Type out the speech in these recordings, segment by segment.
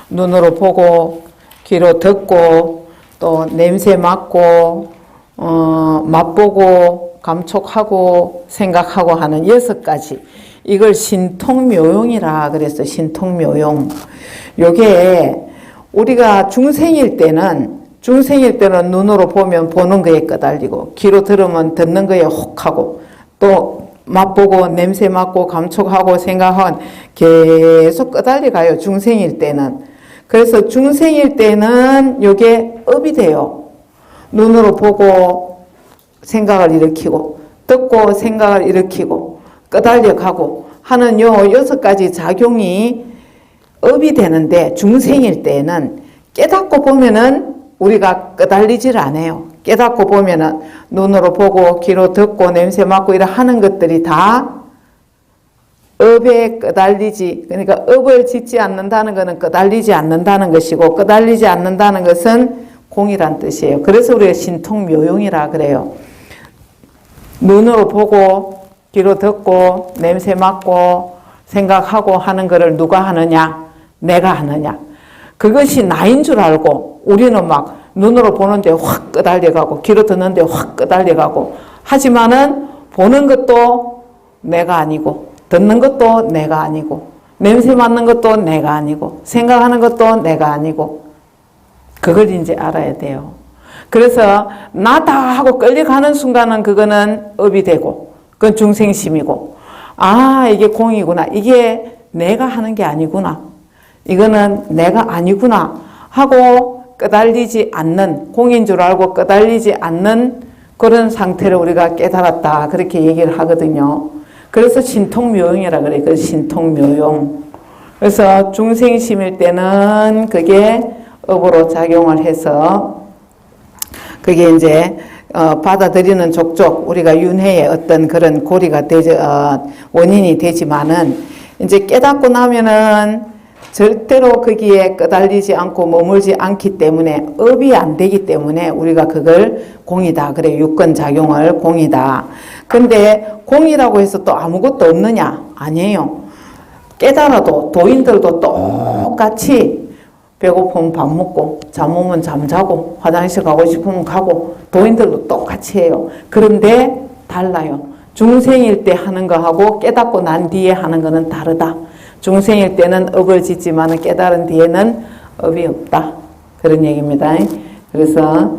눈으로 보고 귀로 듣고 또 냄새 맡고 맛보고 감촉하고 생각하고 하는 6가지. 이걸 신통묘용이라 그래서 신통묘용. 요게 우리가 중생일 때는 눈으로 보면 보는 거에 끄달리고 귀로 들으면 듣는 거에 혹하고 또 맛보고 냄새 맡고 감촉하고 생각하고 계속 끄달리 가요. 중생일 때는. 그래서 중생일 때는 요게 업이 돼요. 눈으로 보고 생각을 일으키고 듣고 생각을 일으키고 끄달려 가고 하는 요 6가지 작용이 업이 되는데 중생일 때는 깨닫고 보면은 우리가 끄달리질 않아요. 깨닫고 보면은 눈으로 보고 귀로 듣고 냄새 맡고 이런 하는 것들이 다 업에 끄달리지, 그러니까 업을 짓지 않는다는 것은 끄달리지 않는다는 것이고 끄달리지 않는다는 것은 공이란 뜻이에요. 그래서 우리가 신통묘용이라 그래요. 눈으로 보고 귀로 듣고 냄새 맡고 생각하고 하는 것을 누가 하느냐? 내가 하느냐? 그것이 나인 줄 알고 우리는 막 눈으로 보는데 확 끄달려가고 귀로 듣는데 확 끄달려가고 하지만은 보는 것도 내가 아니고 듣는 것도 내가 아니고 냄새 맡는 것도 내가 아니고 생각하는 것도 내가 아니고 그걸 이제 알아야 돼요. 그래서 나다 하고 끌려가는 순간은 그거는 업이 되고 그건 중생심이고 아 이게 공이구나 이게 내가 하는 게 아니구나 이거는 내가 아니구나 하고 끄달리지 않는 공인 줄 알고 끄달리지 않는 그런 상태를 우리가 깨달았다 그렇게 얘기를 하거든요. 그래서 신통묘용이라 그래요. 그 신통묘용. 그래서 중생심일 때는 그게 업으로 작용을 해서 그게 이제 받아들이는 족족 우리가 윤회의 어떤 그런 고리가 되지 원인이 되지만은 이제 깨닫고 나면은 절대로 거기에 끄달리지 않고 머물지 않기 때문에 업이 안 되기 때문에 우리가 그걸 공이다 그래 육건 작용을 공이다. 근데 공이라고 해서 또 아무것도 없느냐? 아니에요. 깨달아도 도인들도 똑같이 배고프면 밥 먹고 잠 오면 잠자고 화장실 가고 싶으면 가고 도인들도 똑같이 해요. 그런데 달라요. 중생일 때 하는 거하고 깨닫고 난 뒤에 하는 거는 다르다. 중생일 때는 업을 짓지만 깨달은 뒤에는 업이 없다. 그런 얘기입니다. 그래서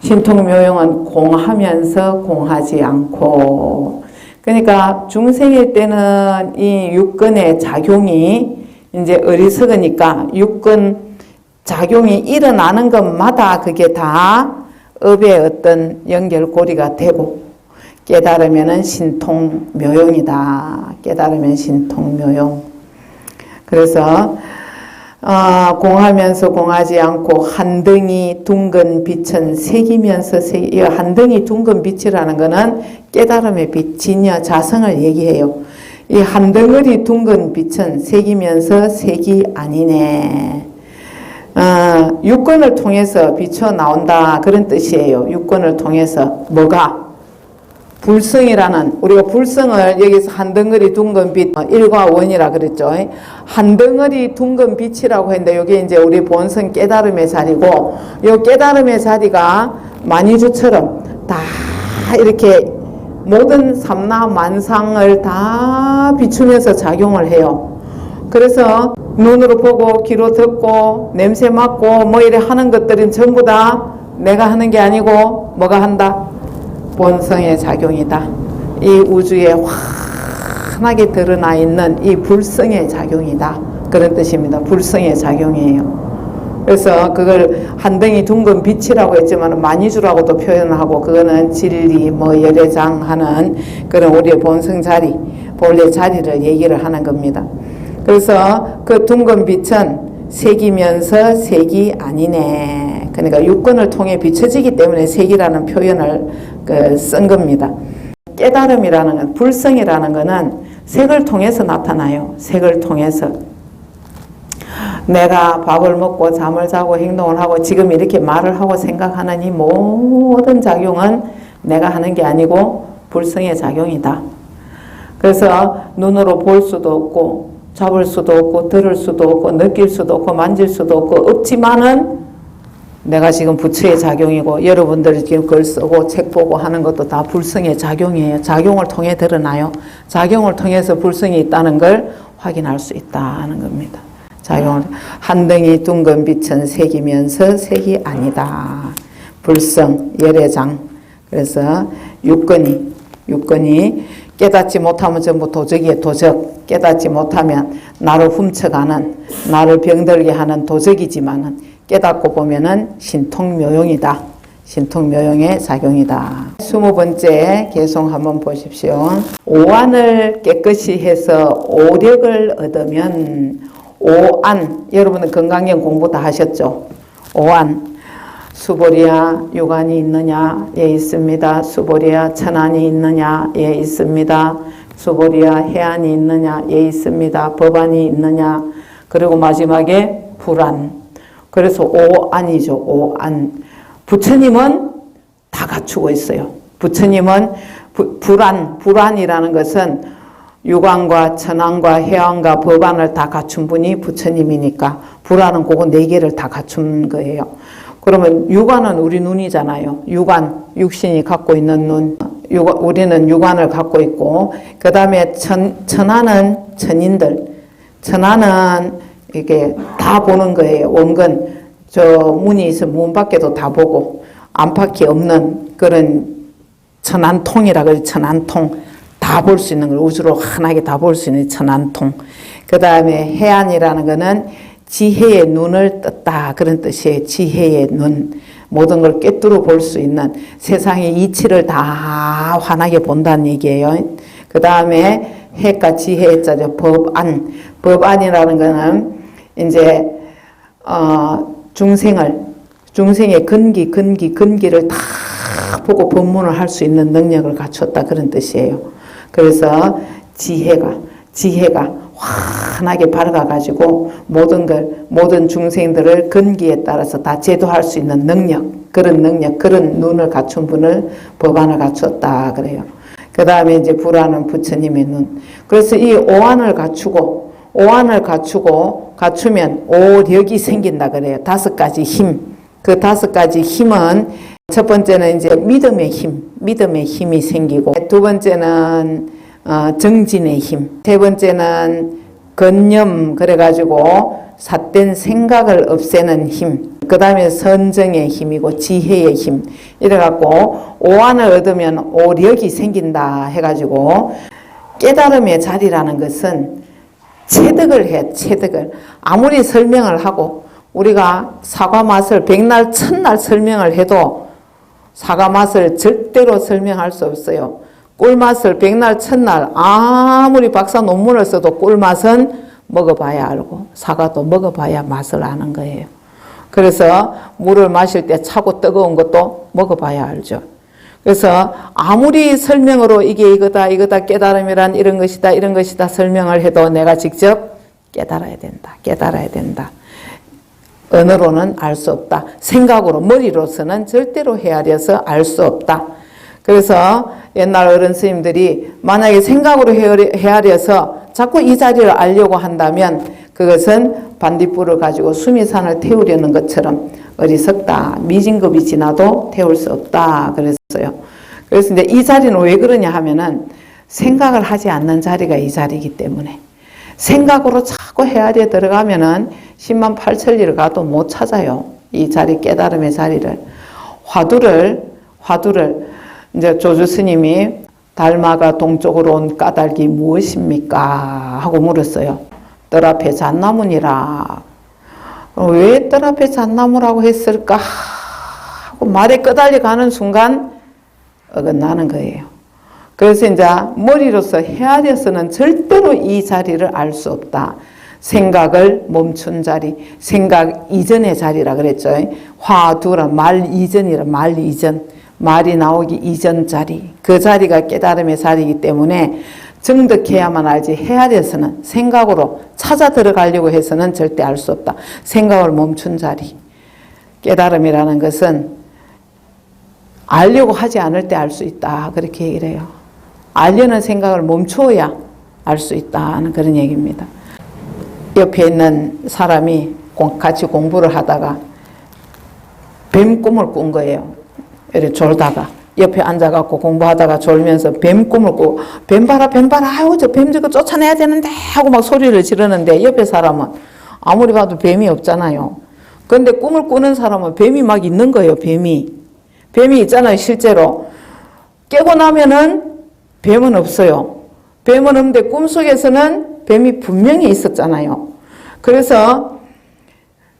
신통묘용은 공하면서 공하지 않고 그러니까 중생일 때는 이 육근의 작용이 이제 어리석으니까 육근 작용이 일어나는 것마다 그게 다 업의 어떤 연결고리가 되고 깨달으면은 신통묘용이다. 깨달으면 신통묘용. 그래서 공하면서 공하지 않고 한덩이 둥근 빛은 새기면서 이 한덩이 둥근 빛이라는 것은 깨달음의 빛, 진여 자성을 얘기해요. 이 한덩어리 둥근 빛은 새기면서 색이 아니네. 육권을 통해서 비춰 나온다 그런 뜻이에요. 육권을 통해서 뭐가? 불성이라는 우리가 불성을 여기서 한 덩어리 둥근 빛 일과 원이라 그랬죠. 한 덩어리 둥근 빛이라고 했는데 이게 이제 우리 본성 깨달음의 자리고 이 깨달음의 자리가 만이주처럼 다 이렇게 모든 삼나 만상을 다 비추면서 작용을 해요. 그래서 눈으로 보고 귀로 듣고 냄새 맡고 뭐 이래 하는 것들은 전부 다 내가 하는 게 아니고 뭐가 한다? 본성의 작용이다. 이 우주에 환하게 드러나 있는 이 불성의 작용이다. 그런 뜻입니다. 불성의 작용이에요. 그래서 그걸 한덩이 둥근 빛이라고 했지만 만이주라고도 표현하고 그거는 진리 뭐 열애장 하는 그런 우리의 본성 자리, 본래 자리를 얘기를 하는 겁니다. 그래서 그 둥근 빛은 색이면서 색이 아니네. 그러니까 육권을 통해 비춰지기 때문에 색이라는 표현을 쓴 겁니다. 깨달음이라는 건, 불성이라는 것은 색을 통해서 나타나요. 색을 통해서. 내가 밥을 먹고 잠을 자고 행동을 하고 지금 이렇게 말을 하고 생각하는 이 모든 작용은 내가 하는 게 아니고 불성의 작용이다. 그래서 눈으로 볼 수도 없고 잡을 수도 없고 들을 수도 없고 느낄 수도 없고 만질 수도 없고 없지만은 내가 지금 부처의 작용이고 여러분들이 지금 글 쓰고 책 보고 하는 것도 다 불성의 작용이에요. 작용을 통해 드러나요. 작용을 통해서 불성이 있다는 걸 확인할 수 있다는 겁니다. 작용을 한 덩이 둥근 빛은 색이면서 색이 아니다. 불성, 열애장. 그래서 육건이 깨닫지 못하면 전부 도적이에요. 도적. 깨닫지 못하면 나를 훔쳐가는, 나를 병들게 하는 도적이지만은 깨닫고 보면은 신통묘용이다. 신통묘용의 작용이다. 20번째 개송 한번 보십시오. 오안을 깨끗이 해서 오력을 얻으면 오안, 여러분은 건강경 공부 다 하셨죠? 오안, 수보리야 유관이 있느냐? 예, 있습니다. 수보리야 천안이 있느냐? 예, 있습니다. 수보리야 해안이 있느냐? 예, 있습니다. 법안이 있느냐? 그리고 마지막에 불안. 그래서 오안이죠. 오안. 부처님은 다 갖추고 있어요. 부처님은 불안이라는 것은 유관과 천안과 해안과 법안을 다 갖춘 분이 부처님이니까 불안은 그거 4개를 다 갖춘 거예요. 그러면 유관은 우리 눈이잖아요. 유관, 육신이 갖고 있는 눈. 우리는 유관을 갖고 있고, 그 다음에 천안은 천인들. 천안은 이게 다 보는 거예요. 원근. 저 문이 있으면 문 밖에도 다 보고, 안팎이 없는 그런 천안통이라 그래. 천안통. 다 볼 수 있는 걸 우주로 환하게 다 볼 수 있는 천안통. 그 다음에 해안이라는 거는 지혜의 눈을 떴다 그런 뜻이에요. 지혜의 눈. 모든 걸 꿰뚫어 볼 수 있는 세상의 이치를 다 환하게 본다는 얘기예요. 그 다음에 해가 지혜의 자죠. 법안. 법안이라는 거는 이제 중생의 근기를 다 보고 법문을 할 수 있는 능력을 갖췄다 그런 뜻이에요. 그래서 지혜가 환하게 밝아가지고 모든 중생들을 근기에 따라서 다 제도할 수 있는 능력, 그런 눈을 갖춘 분을 법안을 갖췄다 그래요. 그 다음에 이제 불안은 부처님의 눈. 그래서 이 오안을 갖추면 오력이 생긴다 그래요. 5가지 힘. 그 5가지 힘은 첫 번째는 이제 믿음의 힘이 생기고, 두 번째는 정진의 힘, 세 번째는 건념, 그래가지고 삿된 생각을 없애는 힘, 그 다음에 선정의 힘이고 지혜의 힘, 이래갖고 오안을 얻으면 오력이 생긴다 해가지고, 깨달음의 자리라는 것은 체득을 해. 아무리 설명을 하고 우리가 사과 맛을 백날 천날 설명을 해도 사과 맛을 절대로 설명할 수 없어요. 꿀맛을 백날 천날 아무리 박사 논문을 써도 꿀맛은 먹어봐야 알고 사과도 먹어봐야 맛을 아는 거예요. 그래서 물을 마실 때 차고 뜨거운 것도 먹어봐야 알죠. 그래서 아무리 설명으로 이게 이거다 깨달음이란 이런 것이다 설명을 해도 내가 직접 깨달아야 된다. 언어로는 알 수 없다. 생각으로, 머리로서는 절대로 헤아려서 알 수 없다. 그래서 옛날 어른 스님들이 만약에 생각으로 헤아려서 자꾸 이 자리를 알려고 한다면 그것은 반딧불을 가지고 수미산을 태우려는 것처럼 어리석다. 미진급이 지나도 태울 수 없다. 그랬어요. 그래서 이제 이 자리는 왜 그러냐 하면은 생각을 하지 않는 자리가 이 자리이기 때문에 생각으로 자꾸 헤아려 들어가면은 10만 8천리를 가도 못 찾아요. 이 자리, 깨달음의 자리를. 화두를 이제 조주 스님이 달마가 동쪽으로 온 까닭이 무엇입니까? 하고 물었어요. 뜰 앞에 잣나무니라. 왜 뜰 앞에 잣나무라고 했을까? 하고 말에 끄달려 가는 순간 어긋나는 거예요. 그래서 이제 머리로서 헤아려서는 절대로 이 자리를 알 수 없다. 생각을 멈춘 자리, 생각 이전의 자리라 그랬죠. 화두라 말 이전이라 말 이전, 말이 나오기 이전 자리, 그 자리가 깨달음의 자리이기 때문에 정득해야만 알지 헤아려서는 생각으로 찾아 들어가려고 해서는 절대 알 수 없다. 생각을 멈춘 자리. 깨달음이라는 것은 알려고 하지 않을 때 알 수 있다. 그렇게 얘기를 해요. 알려는 생각을 멈추어야 알 수 있다는 그런 얘기입니다. 옆에 있는 사람이 같이 공부를 하다가 뱀 꿈을 꾼 거예요. 이렇게 졸다가 옆에 앉아갖고 공부하다가 졸면서 뱀 꿈을 꾸고 뱀 봐라 아유 저 뱀 저거 쫓아내야 되는데 하고 막 소리를 지르는데 옆에 사람은 아무리 봐도 뱀이 없잖아요. 근데 꿈을 꾸는 사람은 뱀이 막 있는 거예요. 뱀이 있잖아요. 실제로 깨고 나면은 뱀은 없어요. 뱀은 없는데 꿈속에서는 뱀이 분명히 있었잖아요. 그래서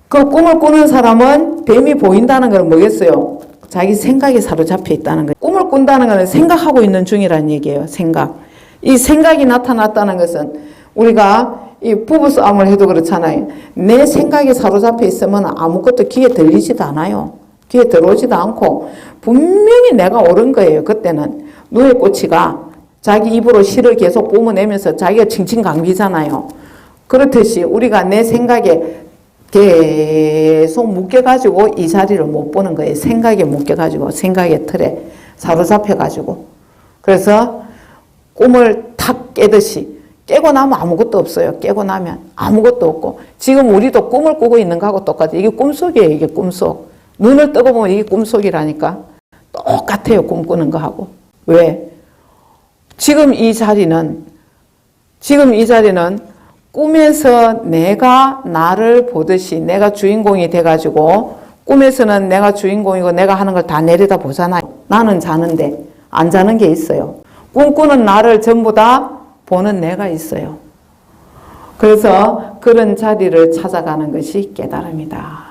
그 꿈을 꾸는 사람은 뱀이 보인다는 건 뭐겠어요? 자기 생각에 사로잡혀 있다는 거예요. 꿈을 꾼다는 것은 생각하고 있는 중이라는 얘기예요. 생각. 이 생각이 나타났다는 것은 우리가 이 부부싸움을 해도 그렇잖아요. 내 생각에 사로잡혀 있으면 아무것도 귀에 들리지도 않아요. 귀에 들어오지도 않고 분명히 내가 옳은 거예요. 그때는 누에 꼬치가 자기 입으로 실을 계속 뿜어내면서 자기가 칭칭감기잖아요. 그렇듯이 우리가 내 생각에 계속 묶여가지고 이 자리를 못 보는 거예요. 생각에 묶여가지고 생각의 틀에 사로잡혀가지고. 그래서 꿈을 탁 깨듯이 깨고 나면 아무것도 없어요. 깨고 나면 아무것도 없고. 지금 우리도 꿈을 꾸고 있는 거하고 똑같아요. 이게 꿈속이에요. 이게 꿈속. 눈을 뜨고 보면 이게 꿈속이라니까. 똑같아요. 꿈꾸는 거하고. 왜? 지금 이 자리는 꿈에서 내가 나를 보듯이 내가 주인공이 돼가지고 꿈에서는 내가 주인공이고 내가 하는 걸 다 내려다 보잖아요. 나는 자는데 안 자는 게 있어요. 꿈꾸는 나를 전부 다 보는 내가 있어요. 그래서 그런 자리를 찾아가는 것이 깨달음이다.